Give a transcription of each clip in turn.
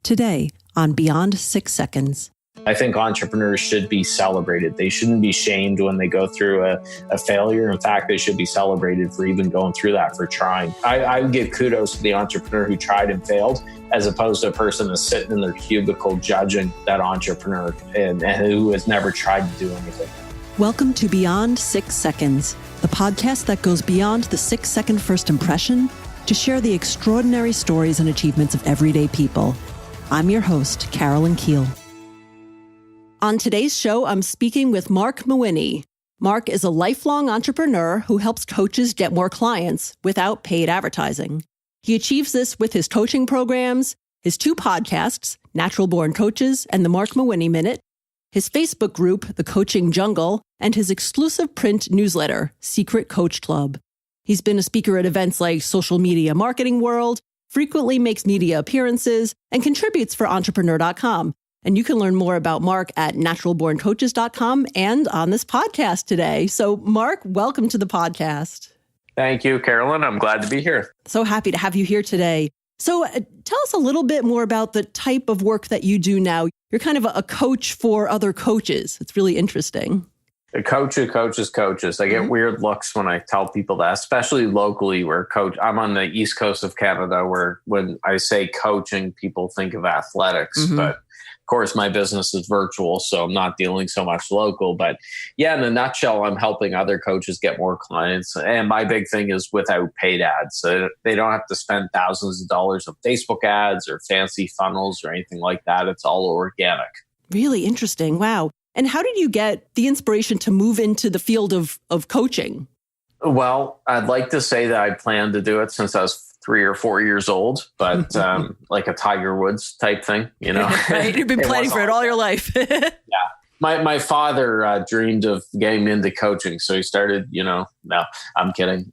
Today on Beyond 6 Seconds. I think entrepreneurs should be celebrated. They shouldn't be shamed when they go through a failure. In fact, they should be celebrated for even going through that, for trying. I would give kudos to the entrepreneur who tried and failed, as opposed to a person that's sitting in their cubicle judging that entrepreneur and who has never tried to do anything. Welcome to Beyond 6 Seconds, the podcast that goes beyond the 6-second first impression to share the extraordinary stories and achievements of everyday people. I'm your host, Carolyn Keel. On today's show, I'm speaking with Marc Mawhinney. Marc is a lifelong entrepreneur who helps coaches get more clients without paid advertising. He achieves this with his coaching programs, his 2 podcasts, Natural Born Coaches and the Marc Mawhinney Minute, his Facebook group, The Coaching Jungle, and his exclusive print newsletter, Secret Coach Club. He's been a speaker at events like Social Media Marketing World, frequently makes media appearances, and contributes for Entrepreneur.com. And you can learn more about Marc at naturalborncoaches.com and on this podcast today. So, Marc, welcome to the podcast. Thank you, Carolyn. I'm glad to be here. So happy to have you here today. So tell us a little bit more about the type of work that you do now. You're kind of a coach for other coaches. It's really interesting. A coach who coaches coaches. I get weird looks when I tell people that, especially locally where I'm on the East Coast of Canada, where when I say coaching, people think of athletics. But of course, my business is virtual, so I'm not dealing so much local. But yeah, in a nutshell, I'm helping other coaches get more clients. And my big thing is without paid ads. So they don't have to spend thousands of dollars on Facebook ads or fancy funnels or anything like that. It's all organic. Really interesting. Wow. And how did you get the inspiration to move into the field of coaching? Well, I'd like to say that I planned to do it since I was 3 or 4 years old, but like a Tiger Woods type thing, you know. Right? You've been planning for it all your life. Yeah. My father dreamed of getting into coaching. So he started, no, I'm kidding.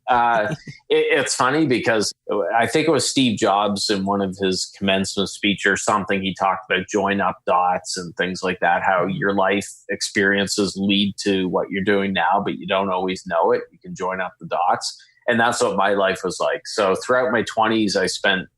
It's funny because I think it was Steve Jobs in one of his commencement speech or something. He talked about join up dots and things like that, how your life experiences lead to what you're doing now, but you don't always know it. You can join up the dots. And that's what my life was like. So throughout my 20s, I spent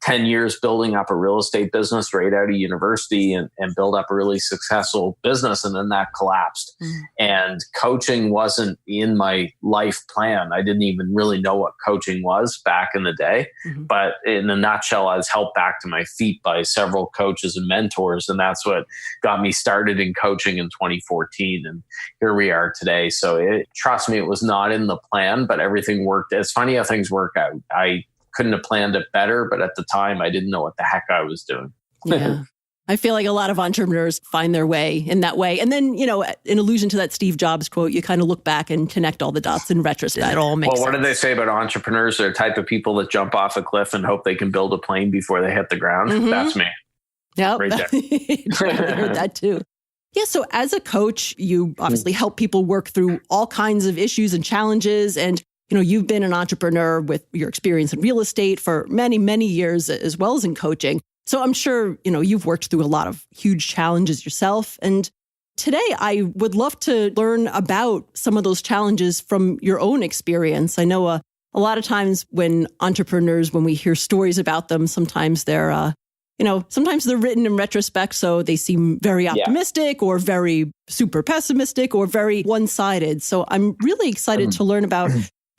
10 years building up a real estate business right out of university and build up a really successful business. And then that collapsed. And coaching wasn't in my life plan. I didn't even really know what coaching was back in the day. But in a nutshell, I was helped back to my feet by several coaches and mentors. And that's what got me started in coaching in 2014. And here we are today. So trust me, it was not in the plan, but everything worked. It's funny how things work out. I couldn't have planned it better, but at the time I didn't know what the heck I was doing. Yeah. I feel like a lot of entrepreneurs find their way in that way. And then, in allusion to that Steve Jobs quote, you kind of look back and connect all the dots in retrospect. It all makes sense. Well, what do they say about entrepreneurs? They're the type of people that jump off a cliff and hope they can build a plane before they hit the ground. That's me. Yeah, right there. I heard that too. Yeah. So as a coach, you obviously help people work through all kinds of issues and challenges. And you've been an entrepreneur with your experience in real estate for many, many years, as well as in coaching. So I'm sure, you've worked through a lot of huge challenges yourself. And today I would love to learn about some of those challenges from your own experience. I know a lot of times when entrepreneurs, when we hear stories about them, sometimes they're, sometimes they're written in retrospect. So they seem very optimistic or very super pessimistic or very one-sided. So I'm really excited to learn about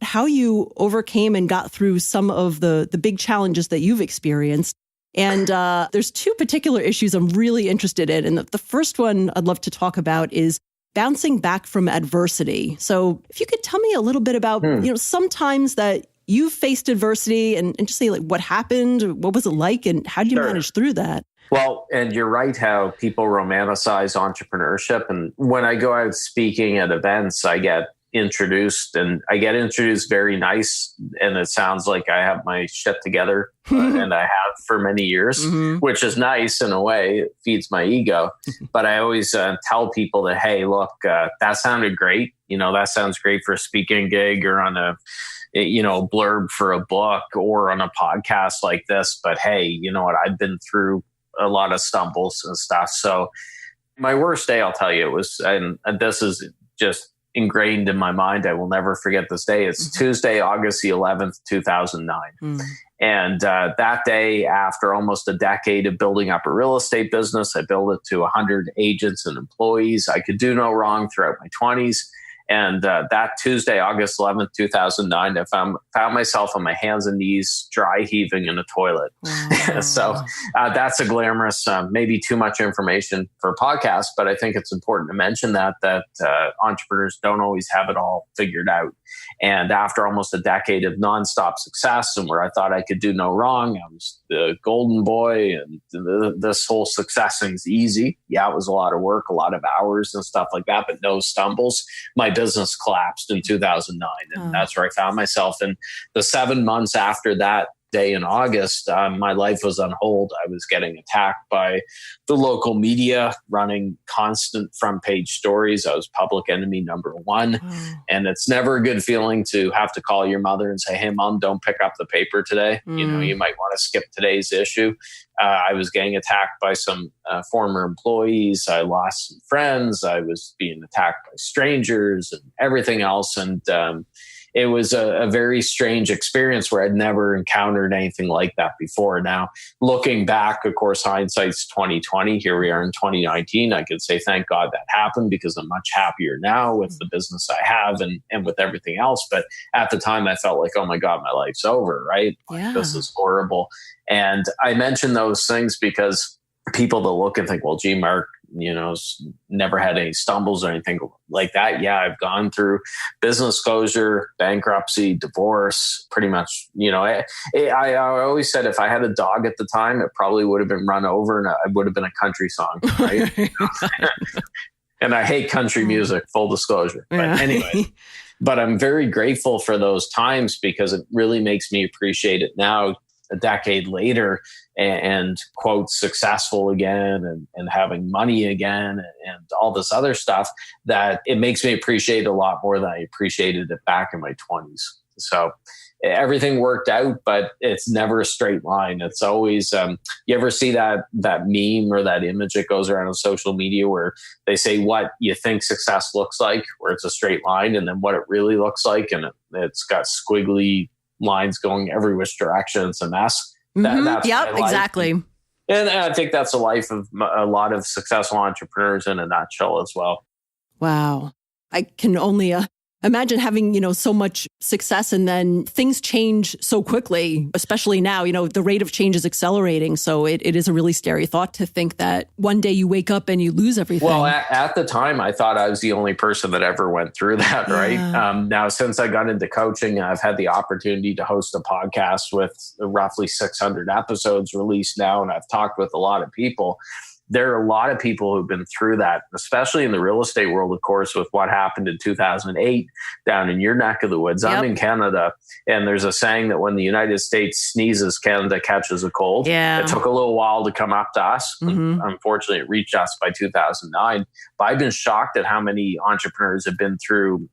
how you overcame and got through some of the big challenges that you've experienced. And there's 2 particular issues I'm really interested in. And the first one I'd love to talk about is bouncing back from adversity. So if you could tell me a little bit about, sometimes that you faced adversity and just say like what happened, what was it like, and how did you manage through that? Well, and you're right how people romanticize entrepreneurship. And when I go out speaking at events, I get introduced very nice, and it sounds like I have my shit together and I have for many years, which is nice in a way. It feeds my ego. But I always tell people that, hey, look, that sounded great. That sounds great for a speaking gig or on a blurb for a book or on a podcast like this. But hey, you know what? I've been through a lot of stumbles and stuff. So my worst day, I'll tell you, was, and this is just ingrained in my mind. I will never forget this day. It's Tuesday, August the 11th, 2009. And that day, after almost a decade of building up a real estate business, I built it to 100 agents and employees. I could do no wrong throughout my 20s. And that Tuesday, August 11th, 2009, I found myself on my hands and knees, dry heaving in a toilet. Wow. So that's a glamorous, maybe too much information for a podcast, but I think it's important to mention that entrepreneurs don't always have it all figured out. And after almost a decade of nonstop success and where I thought I could do no wrong, I was the golden boy and this whole success thing's easy. Yeah, it was a lot of work, a lot of hours and stuff like that, but no stumbles. My business collapsed in 2009. And that's where I found myself. And the 7 months after that day in August, my life was on hold. I was getting attacked by the local media, running constant front page stories. I was public enemy number one. And it's never a good feeling to have to call your mother and say, hey, Mom, don't pick up the paper today. You know, you might want to skip today's issue. I was getting attacked by some former employees. I lost some friends. I was being attacked by strangers and everything else. And it was a very strange experience where I'd never encountered anything like that before. Now, looking back, of course, hindsight's 2020. Here we are in 2019. I could say, thank God that happened because I'm much happier now with the business I have and with everything else. But at the time, I felt like, oh my God, my life's over, right? Yeah. This is horrible. And I mention those things because people that look and think, well, gee, Marc, you know, never had any stumbles or anything like that. Yeah, I've gone through business closure, bankruptcy, divorce, pretty much. You know, I always said if I had a dog at the time, it probably would have been run over and it would have been a country song, right? And I hate country music, full disclosure. But anyway, but I'm very grateful for those times because it really makes me appreciate it now, a decade later, and quote, successful again and having money again and all this other stuff, that it makes me appreciate it a lot more than I appreciated it back in my 20s. So everything worked out, but it's never a straight line. It's always, you ever see that meme or that image that goes around on social media where they say what you think success looks like, where it's a straight line, and then what it really looks like, and it's got squiggly lines going every which direction. It's a mess. That's exactly. And I think that's the life of a lot of successful entrepreneurs in a nutshell as well. Wow. I can only imagine having, you know, so much success and then things change so quickly, especially now, you know, the rate of change is accelerating. So it is a really scary thought to think that one day you wake up and you lose everything. Well, at the time, I thought I was the only person that ever went through that, right? Now, since I got into coaching, I've had the opportunity to host a podcast with roughly 600 episodes released now, and I've talked with a lot of people. There are a lot of people who've been through that, especially in the real estate world, of course, with what happened in 2008 down in your neck of the woods. I'm in Canada, and there's a saying that when the United States sneezes, Canada catches a cold. It took a little while to come up to us. Unfortunately, it reached us by 2009. But I've been shocked at how many entrepreneurs have been through,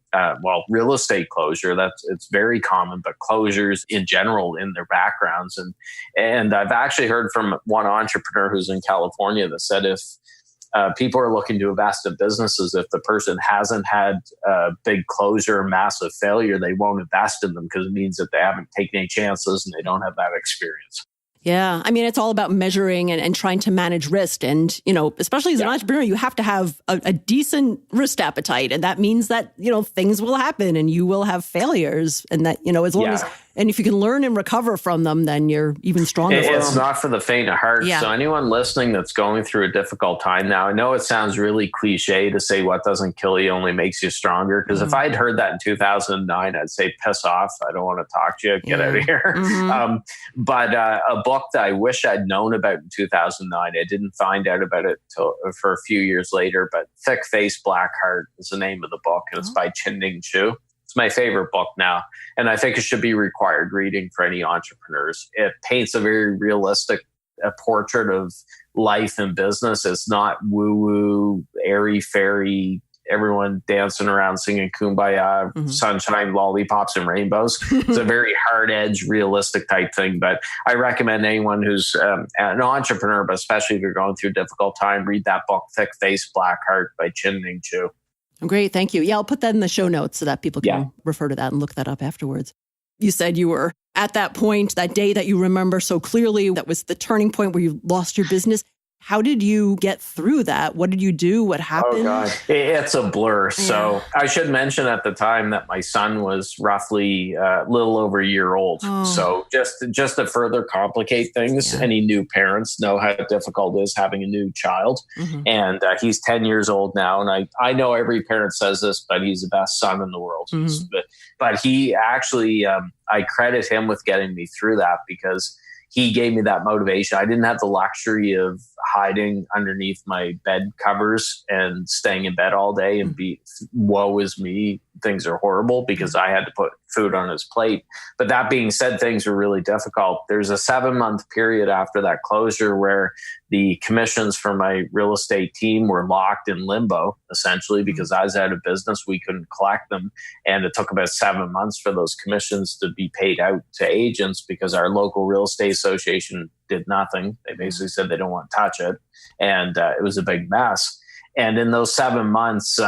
real estate closure. It's very common, but closures in general in their backgrounds. And I've actually heard from one entrepreneur who's in California that said if people are looking to invest in businesses, if the person hasn't had a big closure, massive failure, they won't invest in them because it means that they haven't taken any chances and they don't have that experience. Yeah. I mean, it's all about measuring and trying to manage risk. And, you know, especially as an entrepreneur, you have to have a decent risk appetite. And that means that, you know, things will happen and you will have failures. And that, you know, as long as, and if you can learn and recover from them, then you're even stronger. It's not for the faint of heart. So anyone listening that's going through a difficult time now, I know it sounds really cliche to say what doesn't kill you only makes you stronger. Because if I'd heard that in 2009, I'd say, piss off. I don't want to talk to you. Get out of here. But a book that I wish I'd known about in 2009, I didn't find out about it for a few years later, but Thick Face, Black Heart is the name of the book. And it's by Chin-Ning Chu. It's my favorite book now. And I think it should be required reading for any entrepreneurs. It paints a very realistic portrait of life and business. It's not woo-woo, airy-fairy, everyone dancing around singing Kumbaya, sunshine, lollipops, and rainbows. It's a very hard-edged, realistic type thing. But I recommend anyone who's an entrepreneur, but especially if you're going through a difficult time, read that book, Thick Face, Black Heart by Chin-Ning Chu. Great. Thank you. Yeah, I'll put that in the show notes so that people can refer to that and look that up afterwards. You said you were at that point, that day that you remember so clearly, that was the turning point where you lost your business. How did you get through that? What did you do? What happened? Oh, God. It's a blur. Yeah. So I should mention at the time that my son was roughly a little over a year old. Oh. So just to further complicate things, any new parents know how difficult it is having a new child. Mm-hmm. And he's 10 years old now. And I know every parent says this, but he's the best son in the world. Mm-hmm. But he actually, I credit him with getting me through that because he gave me that motivation. I didn't have the luxury of hiding underneath my bed covers and staying in bed all day and woe is me, things are horrible, because I had to put food on his plate. But that being said, things were really difficult. There's a 7-month period after that closure where the commissions for my real estate team were locked in limbo, essentially, because I was out of business. We couldn't collect them. And it took about 7 months for those commissions to be paid out to agents because our local real estate association did nothing. They basically said they don't want to touch it. And it was a big mess. And in those 7 months,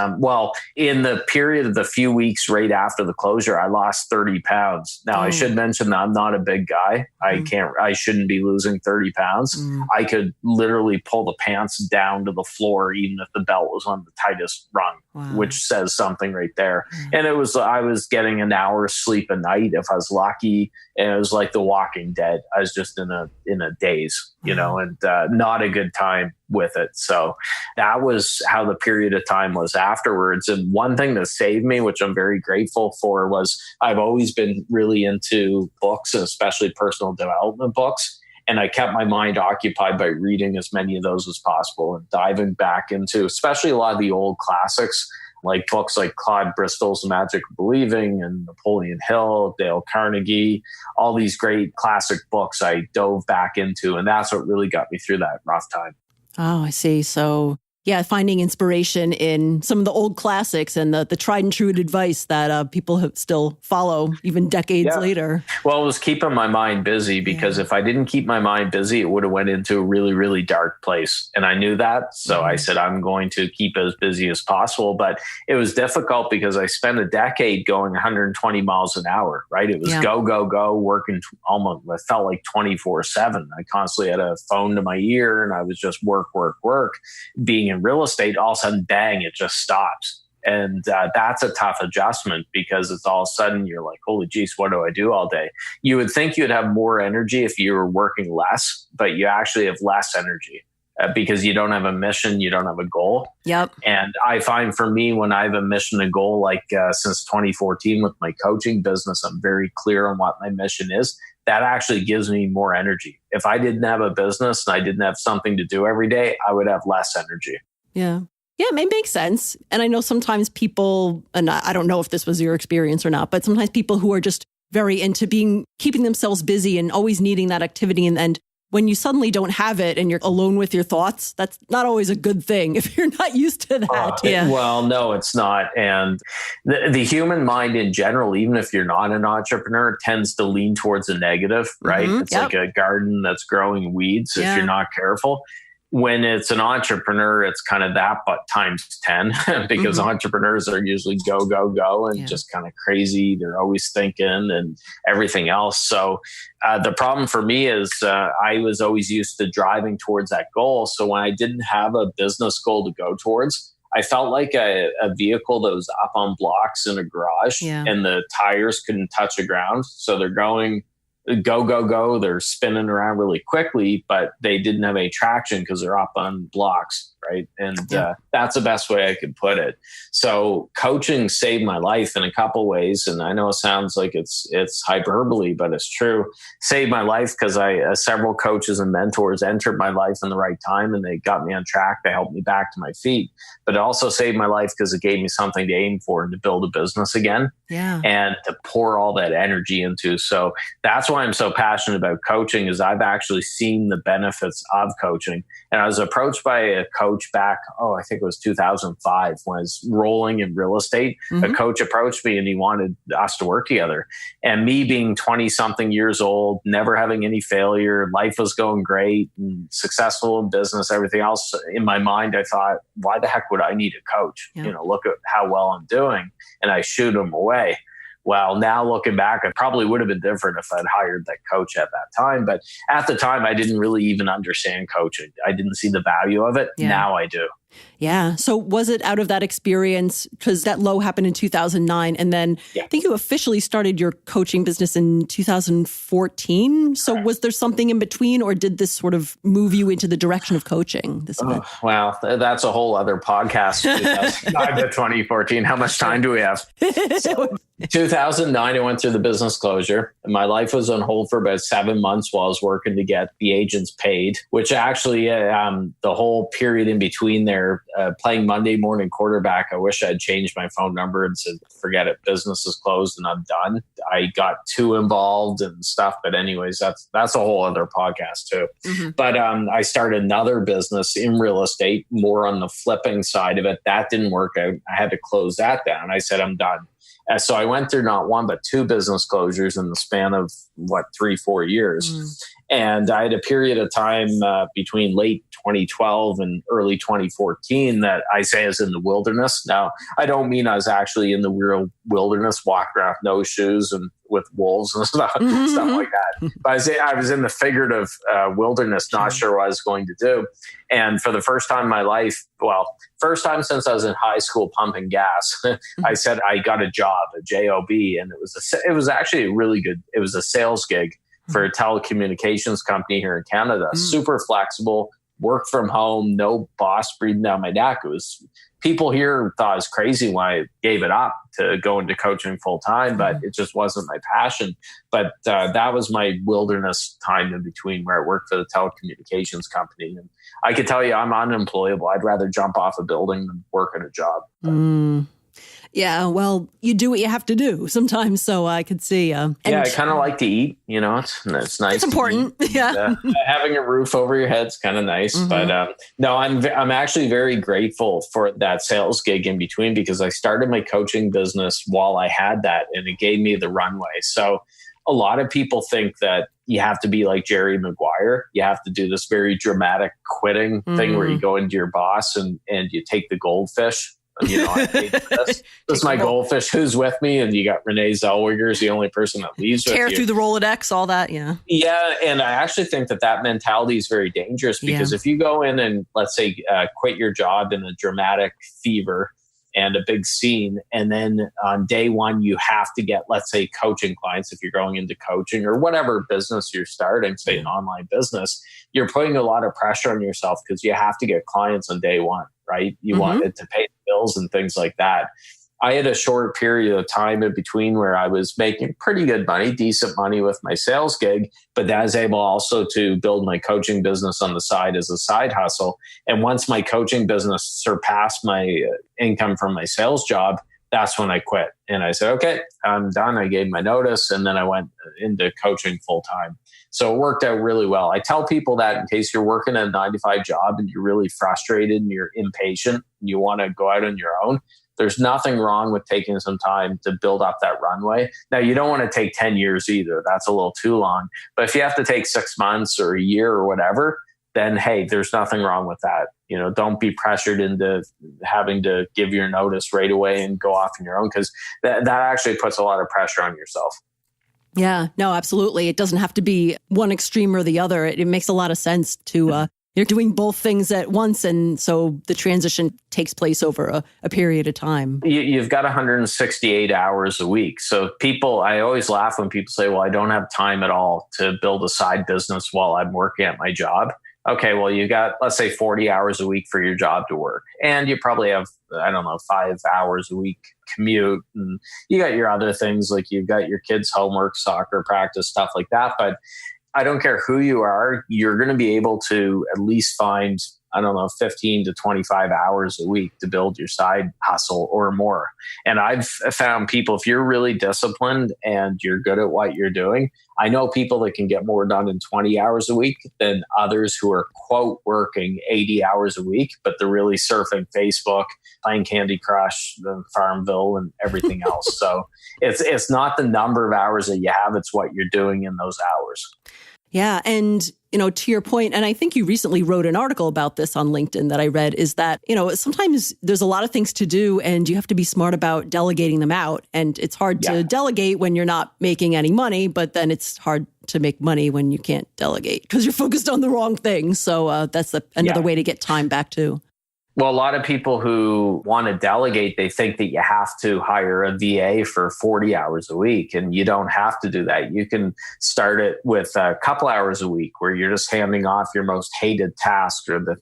in the period of the few weeks right after the closure, I lost 30 pounds. Now, I should mention that I'm not a big guy. I shouldn't be losing 30 pounds. I could literally pull the pants down to the floor, even if the belt was on the tightest rung, which says something right there. And I was getting an hour's sleep a night if I was lucky. And it was like The Walking Dead. I was just in a daze, and not a good time with it. So that was how the period of time was afterwards. And one thing that saved me, which I'm very grateful for, was I've always been really into books, and especially personal development books. And I kept my mind occupied by reading as many of those as possible and diving back into, especially a lot of the old classics, like books like Claude Bristol's Magic of Believing and Napoleon Hill, Dale Carnegie, all these great classic books I dove back into. And that's what really got me through that rough time. Oh, I see. So, finding inspiration in some of the old classics and the tried and true advice that people still follow even decades later. Well, it was keeping my mind busy, because if I didn't keep my mind busy, it would have went into a really, really dark place. And I knew that. So I said, I'm going to keep as busy as possible. But it was difficult because I spent a decade going 120 miles an hour, right? It was go, go, go, working almost, it felt like 24/7. I constantly had a phone to my ear and I was just work, work, work. Being in real estate, all of a sudden, bang, it just stops. And that's a tough adjustment, because it's all of a sudden you're like, holy geez, what do I do all day? You would think you'd have more energy if you were working less, but you actually have less energy because you don't have a mission, you don't have a goal. Yep. And I find for me, when I have a mission, a goal, like since 2014 with my coaching business, I'm very clear on what my mission is. That actually gives me more energy. If I didn't have a business and I didn't have something to do every day, I would have less energy. Yeah. Yeah, it makes sense. And I know sometimes people, and I don't know if this was your experience or not, but sometimes people who are just very into keeping themselves busy and always needing that activity. And when you suddenly don't have it and you're alone with your thoughts, that's not always a good thing if you're not used to that. Well, no, it's not. And the human mind in general, even if you're not an entrepreneur, tends to lean towards the negative, right? It's like a garden that's growing weeds if you're not careful. When it's an entrepreneur, it's kind of that, but times 10, because entrepreneurs are usually go, go, go, and just kind of crazy. They're always thinking and everything else. So the problem for me is I was always used to driving towards that goal. So when I didn't have a business goal to go towards, I felt like a vehicle that was up on blocks in a garage and the tires couldn't touch the ground. So they're going go, go, go. They're spinning around really quickly, but they didn't have any traction because they're up on blocks, right? And that's the best way I could put it. So coaching saved my life in a couple ways. And I know it sounds like it's hyperbole, but it's true. Saved my life because several coaches and mentors entered my life in the right time and they got me on track. They helped me back to my feet. But it also saved my life because it gave me something to aim for and to build a business again. and to pour all that energy into. So that's why I'm so passionate about coaching, is I've actually seen the benefits of coaching. And I was approached by a coach back, I think it was 2005, when I was rolling in real estate. A coach approached me and he wanted us to work together. And me being 20 something years old, never having any failure, life was going great and successful in business, everything else. In my mind, I thought, why the heck would I need a coach? Look at how well I'm doing. And I shooed him away. Well, now looking back, it probably would have been different if I'd hired that coach at that time. But at the time, I didn't really even understand coaching. I didn't see the value of it. Yeah. Now I do. Yeah. So was it out of that experience, because that low happened in 2009, and then I think you officially started your coaching business in 2014. So was there something in between, or did this sort of move you into the direction of coaching? Well, that's a whole other podcast. 2009 to 2014. How much time do we have? So, 2009, I went through the business closure. My life was on hold for about 7 months while I was working to get the agents paid, which actually the whole period in between there, playing Monday morning quarterback, I wish I'd changed my phone number and said, forget it, business is closed and I'm done. I got too involved and stuff. But anyways, that's a whole other podcast too. But I started another business in real estate, more on the flipping side of it. That didn't work out. I had to close that down. I said, I'm done. So I went through not one, but two business closures in the span of 3-4 years. And I had a period of time between late 2012 and early 2014 that I say is in the wilderness. Now, I don't mean I was actually in the real wilderness, walking around with no shoes and with wolves and stuff like that. But I was in the figurative wilderness, not sure what I was going to do. And for the first time in my life, first time since I was in high school pumping gas, I said I got a job, a job, and it was actually it was a sales gig for a telecommunications company here in Canada. Super flexible, work from home, no boss breathing down my neck. It was, people here thought I was crazy when I gave it up to go into coaching full time, but it just wasn't my passion. But that was my wilderness time in between, where I worked for the telecommunications company. And I could tell you I'm unemployable. I'd rather jump off a building than work at a job. Yeah, well, you do what you have to do sometimes, so I could see. I kind of like to eat. It's nice. It's important. Having a roof over your head's kind of nice. But no, I'm actually very grateful for that sales gig in between, because I started my coaching business while I had that, and it gave me the runway. So a lot of people think that you have to be like Jerry Maguire. You have to do this very dramatic quitting thing where you go into your boss and you take the goldfish. I paid for this. This is my goldfish. Who's with me? And you got Renee Zellweger is the only person that leaves with you. Tear through the Rolodex, all that. Yeah. Yeah. And I actually think that mentality is very dangerous, because if you go in and let's say quit your job in a dramatic fever and a big scene, and then on day one, you have to get, let's say, coaching clients. If you're going into coaching or whatever business you're starting, say an online business, you're putting a lot of pressure on yourself, because you have to get clients on day one, right? You want it to pay the bills and things like that. I had a short period of time in between where I was making pretty good money, decent money with my sales gig, but I was able also to build my coaching business on the side as a side hustle. And once my coaching business surpassed my income from my sales job, that's when I quit. And I said, okay, I'm done. I gave my notice, and then I went into coaching full time. So it worked out really well. I tell people that in case you're working a 9-to-5 job and you're really frustrated and you're impatient and you want to go out on your own, there's nothing wrong with taking some time to build up that runway. Now, you don't want to take 10 years either. That's a little too long. But if you have to take 6 months or a year or whatever, then hey, there's nothing wrong with that. Don't be pressured into having to give your notice right away and go off on your own, because that actually puts a lot of pressure on yourself. Yeah, no, absolutely. It doesn't have to be one extreme or the other. It makes a lot of sense to you're doing both things at once. And so the transition takes place over a period of time. You've got 168 hours a week. So I always laugh when people say, well, I don't have time at all to build a side business while I'm working at my job. Okay, well, you got, let's say 40 hours a week for your job to work. And you probably have, 5 hours a week commute. And you got your other things, like you've got your kids' homework, soccer practice, stuff like that. But I don't care who you are, you're going to be able to at least find I don't know, 15 to 25 hours a week to build your side hustle or more. And I've found people, if you're really disciplined and you're good at what you're doing, I know people that can get more done in 20 hours a week than others who are, quote, working 80 hours a week, but they're really surfing Facebook, playing Candy Crush, the Farmville, and everything else. So it's not the number of hours that you have, it's what you're doing in those hours. Yeah. And, to your point, and I think you recently wrote an article about this on LinkedIn that I read, is that, sometimes there's a lot of things to do and you have to be smart about delegating them out. And it's hard to delegate when you're not making any money, but then it's hard to make money when you can't delegate because you're focused on the wrong thing. So that's another way to get time back too. Well, a lot of people who want to delegate, they think that you have to hire a VA for 40 hours a week, and you don't have to do that. You can start it with a couple hours a week where you're just handing off your most hated tasks or the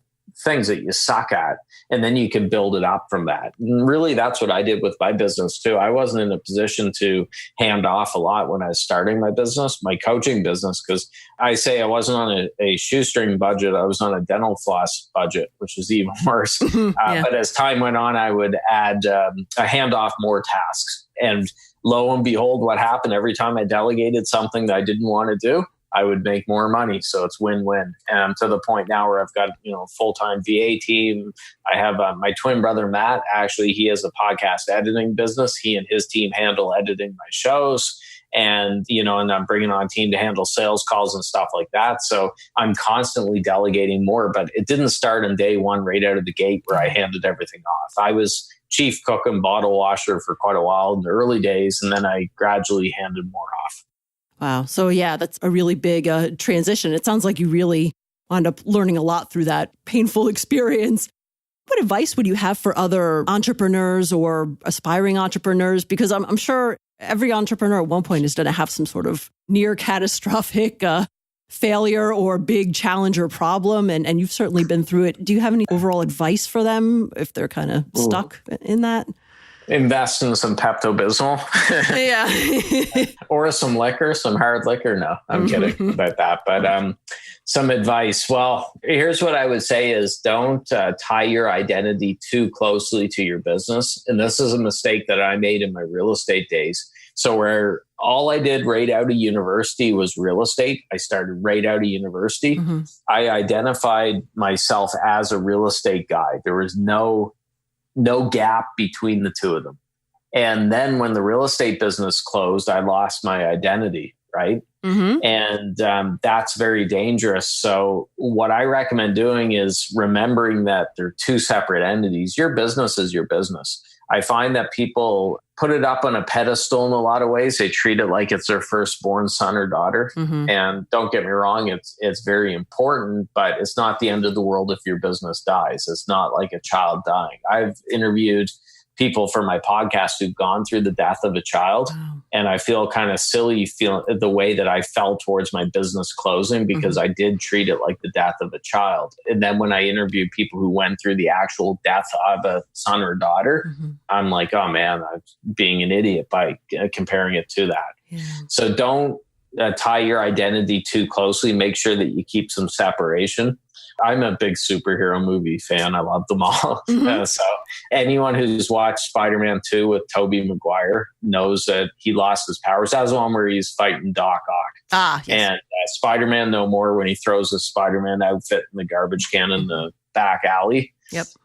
things that you suck at, and then you can build it up from that. And really, that's what I did with my business too. I wasn't in a position to hand off a lot when I was starting my business, my coaching business, because I say I wasn't on a shoestring budget. I was on a dental floss budget, which is even worse. But as time went on, I would add a hand off more tasks. And lo and behold, what happened every time I delegated something that I didn't want to do, I would make more money. So it's win-win. And to the point now where I've got, a full-time VA team. I have my twin brother, Matt. Actually, he has a podcast editing business. He and his team handle editing my shows. And, and I'm bringing on a team to handle sales calls and stuff like that. So I'm constantly delegating more, but it didn't start on day one right out of the gate where I handed everything off. I was chief cook and bottle washer for quite a while in the early days. And then I gradually handed more off. Wow. So yeah, that's a really big transition. It sounds like you really wound up learning a lot through that painful experience. What advice would you have for other entrepreneurs or aspiring entrepreneurs? Because I'm sure every entrepreneur at one point is going to have some sort of near catastrophic failure or big challenge or problem. And you've certainly been through it. Do you have any overall advice for them if they're kind of stuck in that? Invest in some Pepto-Bismol. Yeah. Or some liquor, some hard liquor. No, I'm kidding about that. But some advice. Well, here's what I would say is don't tie your identity too closely to your business. And this is a mistake that I made in my real estate days. So where all I did right out of university was real estate. I started right out of university. I identified myself as a real estate guy. There was no gap between the two of them. And then when the real estate business closed, I lost my identity, right? And that's very dangerous. So what I recommend doing is remembering that they're two separate entities. Your business is your business. I find that people put it up on a pedestal in a lot of ways. They treat it like it's their firstborn son or daughter. And don't get me wrong, it's very important, but it's not the end of the world if your business dies. It's not like a child dying. I've interviewed people for my podcast who've gone through the death of a child. And I feel kind of silly feeling the way that I felt towards my business closing because I did treat it like the death of a child. And then when I interviewed people who went through the actual death of a son or daughter, I'm like, oh man, I'm being an idiot by comparing it to that. So don't tie your identity too closely. Make sure that you keep some separation. I'm a big superhero movie fan. I love them all. So anyone who's watched Spider-Man 2 with Tobey Maguire knows that he lost his powers. That was the one where he's fighting Doc Ock. And Spider-Man No More when he throws his Spider-Man outfit in the garbage can in the back alley.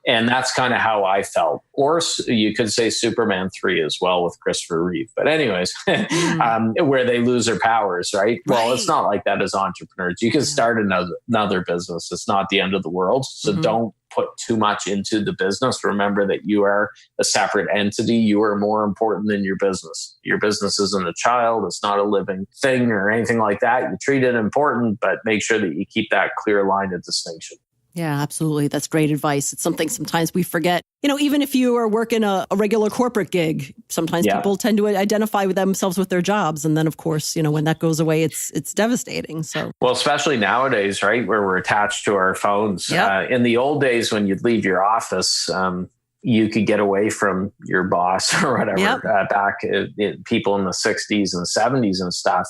And that's kind of how I felt. Or you could say Superman 3 as well with Christopher Reeve. But anyways, where they lose their powers, right? Well, it's not like that as entrepreneurs. You can start another business. It's not the end of the world. So don't put too much into the business. Remember that you are a separate entity. You are more important than your business. Your business isn't a child. It's not a living thing or anything like that. You treat it important, but make sure that you keep that clear line of distinction. Yeah, absolutely. That's great advice. It's something sometimes we forget. Even if you are working a regular corporate gig, sometimes people tend to identify with themselves with their jobs. And then, of course, when that goes away, it's devastating. So, well, especially nowadays, right, where we're attached to our phones. In the old days, when you'd leave your office, you could get away from your boss or whatever. Back people in the 60s and 70s and stuff.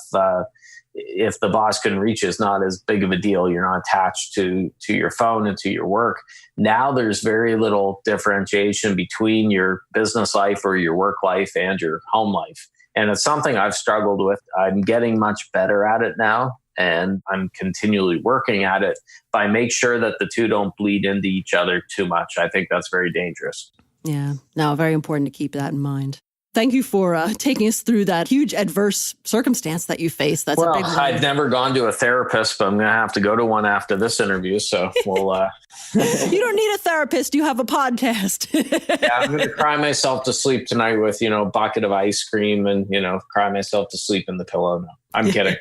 if the boss couldn't reach you, it's not as big of a deal. You're not attached to your phone and to your work. Now there's very little differentiation between your business life or your work life and your home life. And it's something I've struggled with. I'm getting much better at it now, and I'm continually working at it. But I make sure that the two don't bleed into each other too much. I think that's very dangerous. Yeah, no, very important to keep that in mind. Thank you for taking us through that huge adverse circumstance that you faced. That's a big one. I've never gone to a therapist, but I'm going to have to go to one after this interview. So we'll... You don't need a therapist. You have a podcast. Yeah, I'm going to cry myself to sleep tonight with, a bucket of ice cream and, cry myself to sleep in the pillow. No, I'm kidding.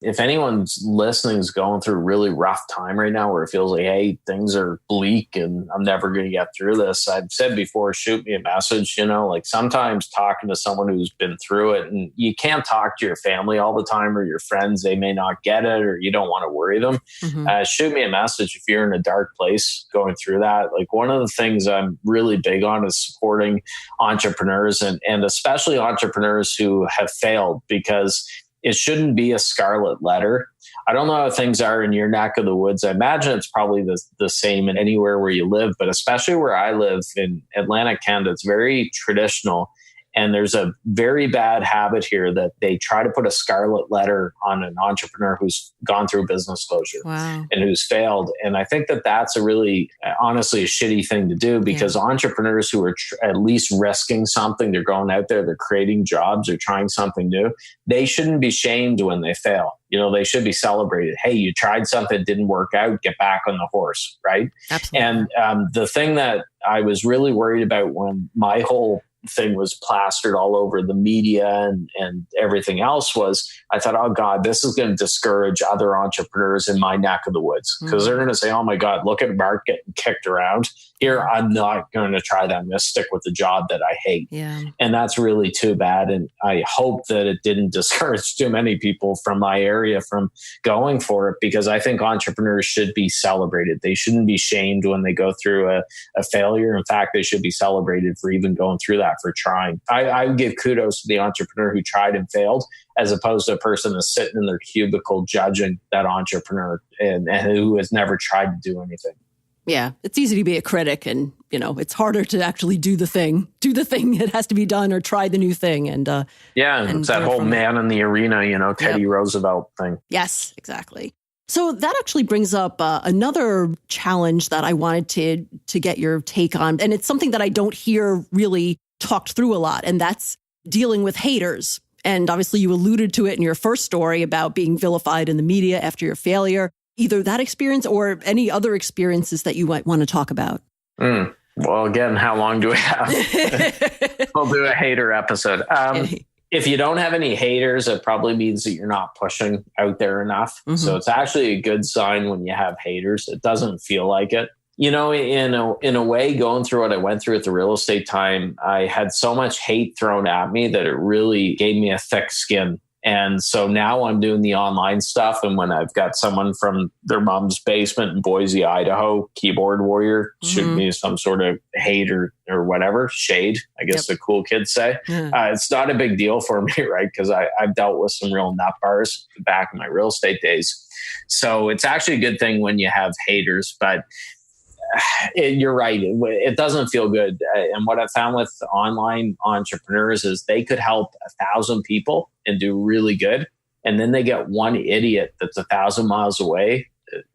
If anyone's listening is going through a really rough time right now where it feels like, hey, things are bleak and I'm never going to get through this, I've said before, shoot me a message, like sometimes talking to someone who's been through it, and you can't talk to your family all the time or your friends, they may not get it or you don't want to worry them. Mm-hmm. Shoot me a message if you're in a dark place going through that. Like one of the things I'm really big on is supporting entrepreneurs and especially entrepreneurs who have failed, because it shouldn't be a scarlet letter. I don't know how things are in your neck of the woods. I imagine it's probably the same in anywhere where you live, but especially where I live in Atlantic, Canada, it's very traditional. And there's a very bad habit here that they try to put a scarlet letter on an entrepreneur who's gone through business closure. Wow. And who's failed. And I think that that's a really, honestly, a shitty thing to do, because entrepreneurs who are at least risking something, they're going out there, they're creating jobs, they're trying something new. They shouldn't be shamed when they fail. They should be celebrated. Hey, you tried something, it didn't work out, get back on the horse, right? Absolutely. And the thing that I was really worried about when my whole thing was plastered all over the media and everything else was, I thought, oh God, this is going to discourage other entrepreneurs in my neck of the woods, because they're going to say, oh my God, look at Marc getting kicked around here. I'm not going to try that. I'm going to stick with the job that I hate. Yeah. And that's really too bad. And I hope that it didn't discourage too many people from my area from going for it, because I think entrepreneurs should be celebrated. They shouldn't be shamed when they go through a failure. In fact, they should be celebrated for even going through that, for trying. I would give kudos to the entrepreneur who tried and failed, as opposed to a person that's sitting in their cubicle judging that entrepreneur and who has never tried to do anything. Yeah, it's easy to be a critic, and it's harder to actually do the thing that has to be done, or try the new thing. And it's that whole man in the arena, Teddy Roosevelt thing. Yes, exactly. So that actually brings up another challenge that I wanted to get your take on, and it's something that I don't hear really talked through a lot, and that's dealing with haters. And obviously you alluded to it in your first story about being vilified in the media after your failure. Either that experience or any other experiences that you might want to talk about. Well, again, how long do we have? We'll do a hater episode. If you don't have any haters, it probably means that you're not pushing out there enough. Mm-hmm. So it's actually a good sign when you have haters. It doesn't feel like it. In a way, going through what I went through at the real estate time, I had so much hate thrown at me that it really gave me a thick skin. And so now I'm doing the online stuff. And when I've got someone from their mom's basement in Boise, Idaho, keyboard warrior, shoot me some sort of hate or whatever, shade, I guess the cool kids say. It's not a big deal for me, right? Because I've dealt with some real nut bars back in my real estate days. So it's actually a good thing when you have haters, but you're right. It doesn't feel good. And what I found with online entrepreneurs is they could help 1,000 people and do really good. And then they get one idiot that's 1,000 miles away,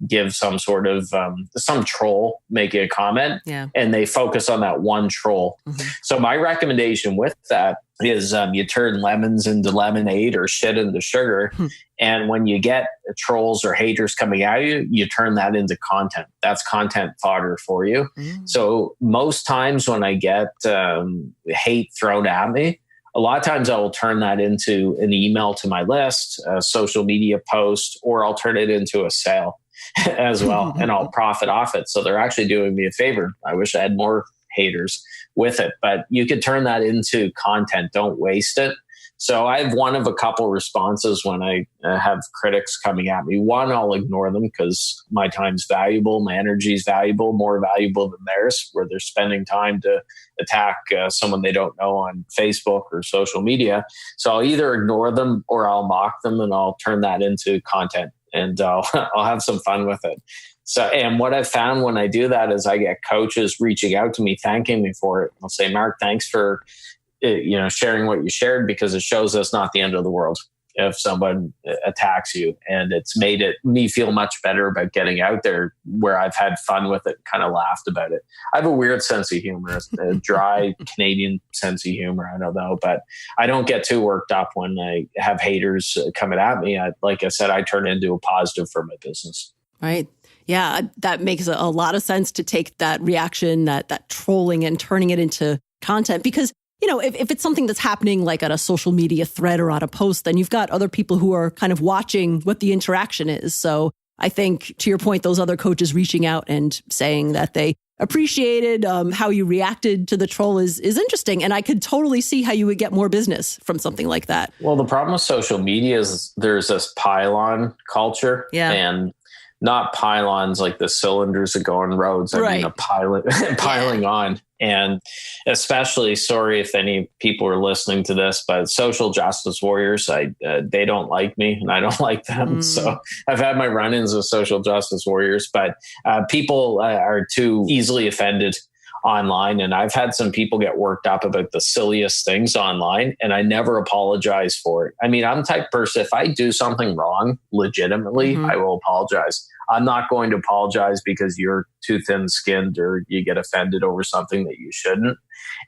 give some sort of, some troll making a comment, and they focus on that one troll. Mm-hmm. So my recommendation with that is you turn lemons into lemonade or shit into sugar. And when you get trolls or haters coming at you, you turn that into content. That's content fodder for you. So most times when I get hate thrown at me, a lot of times I will turn that into an email to my list, a social media post, or I'll turn it into a sale as well. And I'll profit off it. So they're actually doing me a favor. I wish I had more haters with it, but you could turn that into content. Don't waste it. So I have one of a couple responses when I have critics coming at me. One, I'll ignore them because my time's valuable, my energy is valuable, more valuable than theirs, where they're spending time to attack someone they don't know on Facebook or social media. So I'll either ignore them or I'll mock them, and I'll turn that into content, and I'll have some fun with it. So, and what I've found when I do that is I get coaches reaching out to me, thanking me for it. I'll say, Marc, thanks for sharing what you shared, because it shows us not the end of the world if someone attacks you. And it's made me feel much better about getting out there, where I've had fun with it, kind of laughed about it. I have a weird sense of humor, a dry Canadian sense of humor. I don't know, but I don't get too worked up when I have haters coming at me. Like I said, I turn it into a positive for my business. Right. Yeah, that makes a lot of sense to take that reaction, that trolling, and turning it into content, because if it's something that's happening like on a social media thread or on a post, then you've got other people who are kind of watching what the interaction is. So I think, to your point, those other coaches reaching out and saying that they appreciated how you reacted to the troll is interesting. And I could totally see how you would get more business from something like that. Well, the problem with social media is there's this pylon culture. Yeah. And not pylons like the cylinders that go on roads. I mean, piling on. And especially, sorry if any people are listening to this, but social justice warriors, they don't like me and I don't like them. So I've had my run-ins with social justice warriors, but people are too easily offended online. And I've had some people get worked up about the silliest things online, and I never apologize for it. I mean, I'm the type of person, if I do something wrong, legitimately, I will apologize. I'm not going to apologize because you're too thin-skinned or you get offended over something that you shouldn't.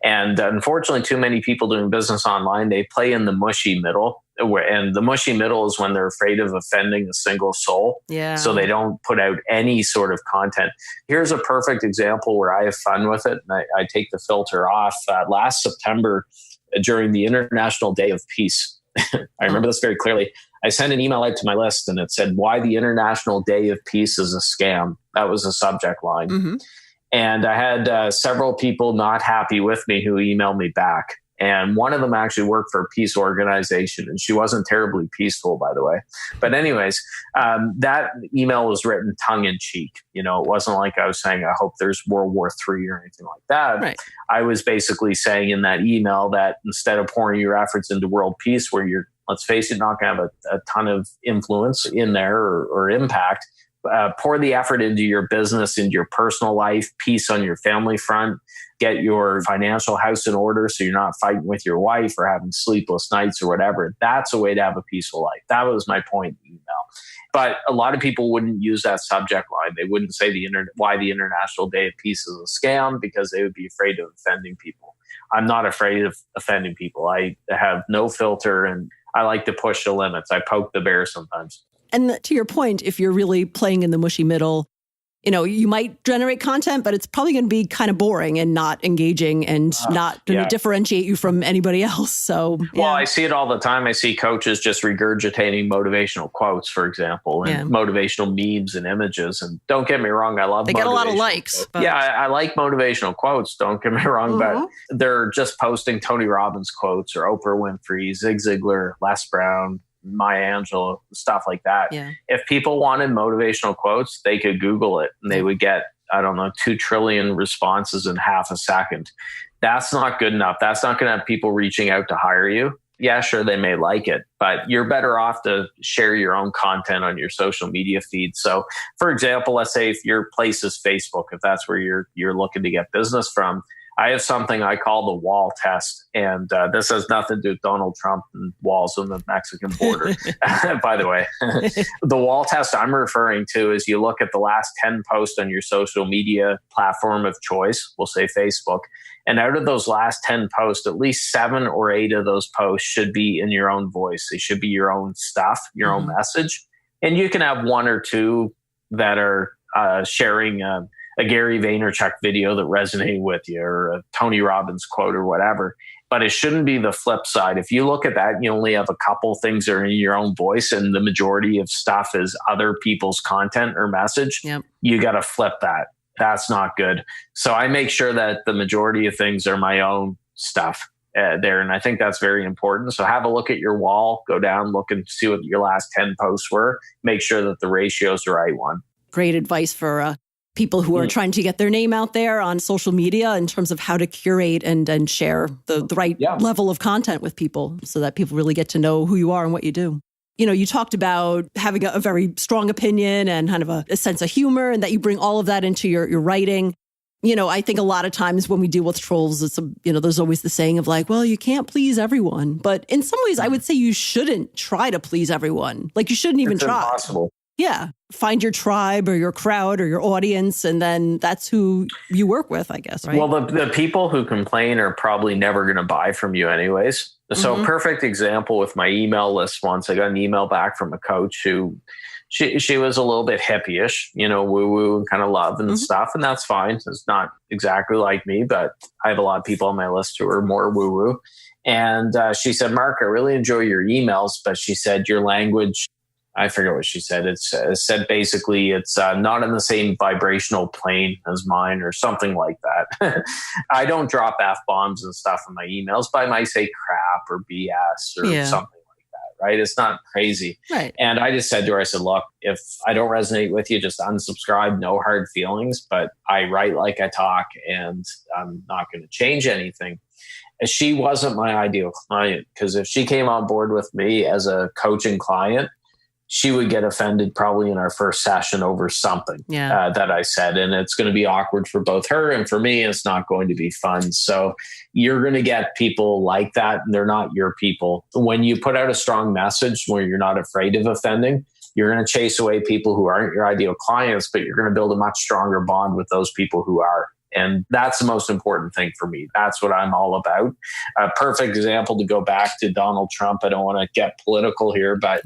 And unfortunately, too many people doing business online, they play in the mushy middle. And the mushy middle is when they're afraid of offending a single soul. Yeah. So they don't put out any sort of content. Here's a perfect example where I have fun with it, and I take the filter off. Last September, during the International Day of Peace, I remember this very clearly. I sent an email out to my list, and it said, "Why the International Day of Peace is a scam." That was the subject line. Mm-hmm. And I had several people not happy with me who emailed me back. And one of them actually worked for a peace organization, and she wasn't terribly peaceful, by the way. But anyways, that email was written tongue in cheek. It wasn't like I was saying, I hope there's World War III or anything like that. Right. I was basically saying in that email that instead of pouring your efforts into world peace, where you're, let's face it, not going to have a ton of influence in there or impact, pour the effort into your business, into your personal life, peace on your family front, get your financial house in order so you're not fighting with your wife or having sleepless nights or whatever. That's a way to have a peaceful life. That was my point in the email. But a lot of people wouldn't use that subject line. They wouldn't say why the International Day of Peace is a scam, because they would be afraid of offending people. I'm not afraid of offending people. I have no filter, and I like to push the limits. I poke the bear sometimes. And to your point, if you're really playing in the mushy middle, you might generate content, but it's probably going to be kind of boring and not engaging and not going to differentiate you from anybody else. So, Well, I see it all the time. I see coaches just regurgitating motivational quotes, for example, and motivational memes and images. And don't get me wrong, I love. They get a lot of likes. But yeah, I like motivational quotes. Don't get me wrong, but they're just posting Tony Robbins quotes or Oprah Winfrey, Zig Ziglar, Les Brown, Maya Angelou, stuff like that. Yeah. If people wanted motivational quotes, they could Google it and they would get, 2 trillion responses in half a second. That's not good enough. That's not going to have people reaching out to hire you. Yeah, sure, they may like it, but you're better off to share your own content on your social media feed. So, for example, let's say if your place is Facebook, if that's where you're looking to get business from, I have something I call the wall test. And this has nothing to do with Donald Trump and walls on the Mexican border, by the way. The wall test I'm referring to is you look at the last 10 posts on your social media platform of choice, we'll say Facebook. And out of those last 10 posts, at least 7 or 8 of those posts should be in your own voice. They should be your own stuff, your own message. And you can have 1 or 2 that are sharing a Gary Vaynerchuk video that resonated with you, or a Tony Robbins quote or whatever. But it shouldn't be the flip side. If you look at that, you only have a couple things that are in your own voice, and the majority of stuff is other people's content or message. Yep. You got to flip that. That's not good. So I make sure that the majority of things are my own stuff. there. And I think that's very important. So have a look at your wall, go down, look and see what your last 10 posts were. Make sure that the ratio is the right one. Great advice for people who are trying to get their name out there on social media in terms of how to curate and share the right level of content with people so that people really get to know who you are and what you do. You know, you talked about having a very strong opinion and kind of a sense of humor, and that you bring all of that into your writing. You know, I think a lot of times when we deal with trolls, it's, there's always the saying of like, well, you can't please everyone. But in some ways, I would say you shouldn't try to please everyone. Like, you shouldn't even try. It's impossible. Yeah. Find your tribe or your crowd or your audience, and then that's who you work with, I guess, right? Well, the people who complain are probably never going to buy from you anyways. So perfect example with my email list once. I got an email back from a coach who she was a little bit hippie-ish, woo-woo and kind of love and stuff. And that's fine. It's not exactly like me, but I have a lot of people on my list who are more woo-woo. And she said, Mark, I really enjoy your emails, but she said your language, I forget what she said. It said basically it's not in the same vibrational plane as mine or something like that. I don't drop F-bombs and stuff in my emails, but I might say crap or BS or something like that, right? It's not crazy. Right. And I just said to her, I said, look, if I don't resonate with you, just unsubscribe, no hard feelings, but I write like I talk and I'm not going to change anything. She wasn't my ideal client, because if she came on board with me as a coaching client, she would get offended probably in our first session over something that I said. And it's going to be awkward for both her and for me. It's not going to be fun. So you're going to get people like that. And they're not your people. When you put out a strong message where you're not afraid of offending, you're going to chase away people who aren't your ideal clients, but you're going to build a much stronger bond with those people who are. And that's the most important thing for me. That's what I'm all about. A perfect example to go back to Donald Trump. I don't want to get political here, but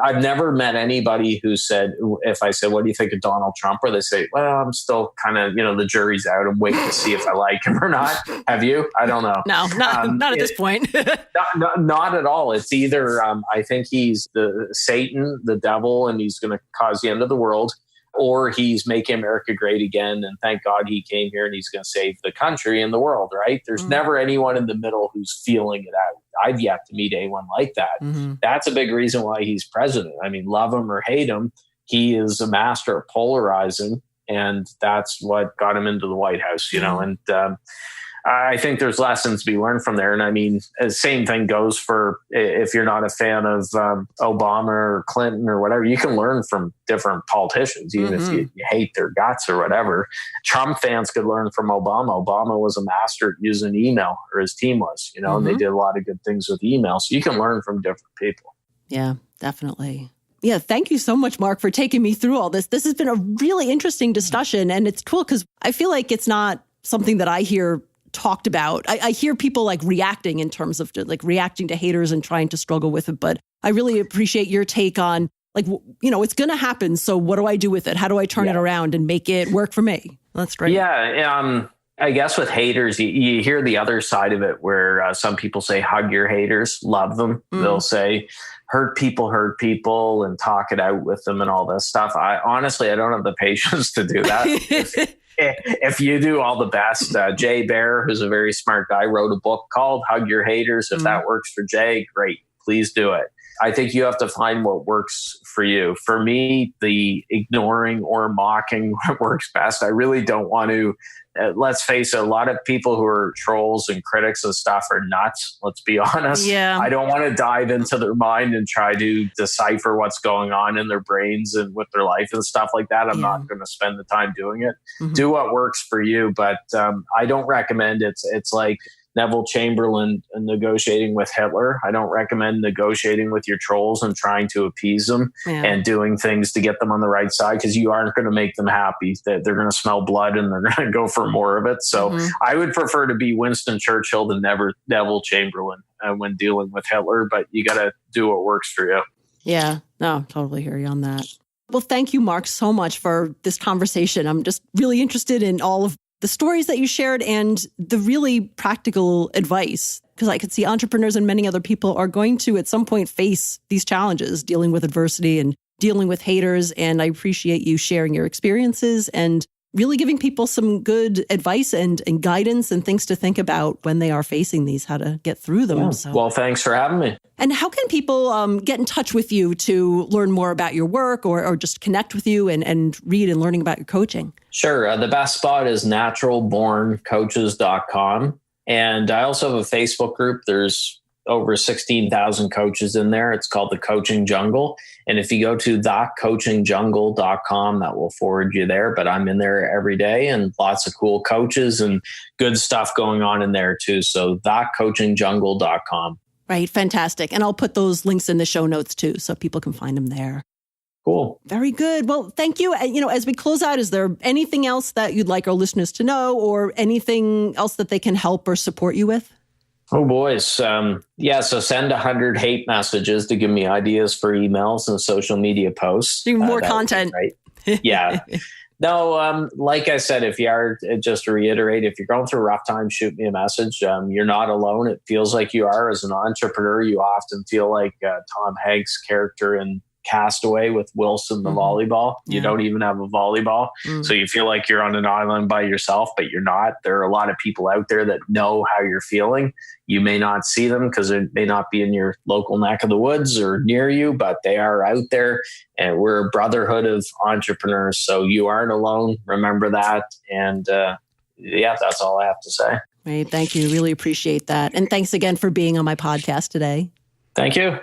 I've never met anybody who said, if I said, what do you think of Donald Trump? Or they say, well, I'm still kind of, the jury's out. I'm waiting to see if I like him or not. Have you? I don't know. No, not at this point. not at all. It's either I think he's the Satan, the devil, and he's going to cause the end of the world, or he's making America great again. And thank God he came here and he's going to save the country and the world, right? There's never anyone in the middle who's feeling it out. I've yet to meet anyone like that. That's a big reason why he's president. I mean, love him or hate him, he is a master of polarizing. And that's what got him into the White House, and I think there's lessons to be learned from there. And I mean, the same thing goes for if you're not a fan of Obama or Clinton or whatever, you can learn from different politicians, even if you hate their guts or whatever. Trump fans could learn from Obama. Obama was a master at using email, or his team was, and they did a lot of good things with email. So you can learn from different people. Yeah, definitely. Yeah, thank you so much, Mark, for taking me through all this. This has been a really interesting discussion, and it's cool because I feel like it's not something that I hear talked about. I hear people like reacting in terms of like reacting to haters and trying to struggle with it. But I really appreciate your take on like, it's going to happen. So what do I do with it? How do I turn it around and make it work for me? That's great. Yeah. I guess with haters, you hear the other side of it where some people say, hug your haters, love them. They'll say, hurt people and talk it out with them and all this stuff. I don't have the patience to do that. If you do, all the best. Jay Baer, who's a very smart guy, wrote a book called Hug Your Haters. If that works for Jay, great. Please do it. I think you have to find what works for you. For me, the ignoring or mocking works best. I really don't want to, let's face it, a lot of people who are trolls and critics and stuff are nuts. Let's be honest. Yeah. I don't want to dive into their mind and try to decipher what's going on in their brains and with their life and stuff like that. I'm not going to spend the time doing it. Do what works for you. But I don't recommend it's like Neville Chamberlain negotiating with Hitler. I don't recommend negotiating with your trolls and trying to appease them and doing things to get them on the right side, because you aren't going to make them happy. They're going to smell blood and they're going to go for more of it. So I would prefer to be Winston Churchill than Neville Chamberlain when dealing with Hitler, but you got to do what works for you. Yeah, no, totally hear you on that. Well, thank you, Marc, so much for this conversation. I'm just really interested in all of the stories that you shared and the really practical advice, because I could see entrepreneurs and many other people are going to at some point face these challenges, dealing with adversity and dealing with haters. And I appreciate you sharing your experiences and really giving people some good advice and guidance and things to think about when they are facing these, how to get through them. Yeah. So. Well, thanks for having me. And how can people get in touch with you to learn more about your work or just connect with you and read and learning about your coaching? Sure. The best spot is naturalborncoaches.com. And I also have a Facebook group. There's over 16,000 coaches in there. It's called the Coaching Jungle. And if you go to thecoachingjungle.com, that will forward you there. But I'm in there every day and lots of cool coaches and good stuff going on in there too. So thecoachingjungle.com. Right. Fantastic. And I'll put those links in the show notes too, so people can find them there. Cool. Very good. Well, thank you. As we close out, is there anything else that you'd like our listeners to know or anything else that they can help or support you with? Oh, boys. So send 100 hate messages to give me ideas for emails and social media posts. Do more content. Right. Yeah. No, like I said, if you are, just to reiterate, if you're going through a rough time, shoot me a message. You're not alone. It feels like you are. As an entrepreneur, you often feel like Tom Hanks' character in Castaway with Wilson, the volleyball. You don't even have a volleyball. So you feel like you're on an island by yourself, but you're not. There are a lot of people out there that know how you're feeling. You may not see them because they may not be in your local neck of the woods or near you, but they are out there. And we're a brotherhood of entrepreneurs. So you aren't alone. Remember that. And that's all I have to say. Right. Thank you. Really appreciate that. And thanks again for being on my podcast today. Thank you.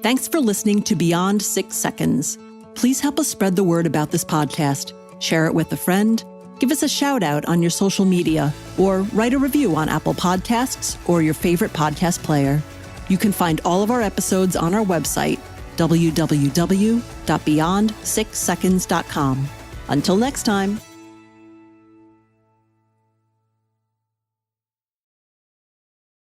Thanks for listening to Beyond 6 Seconds. Please help us spread the word about this podcast. Share it with a friend. Give us a shout out on your social media or write a review on Apple Podcasts or your favorite podcast player. You can find all of our episodes on our website, www.beyond6seconds.com. Until next time.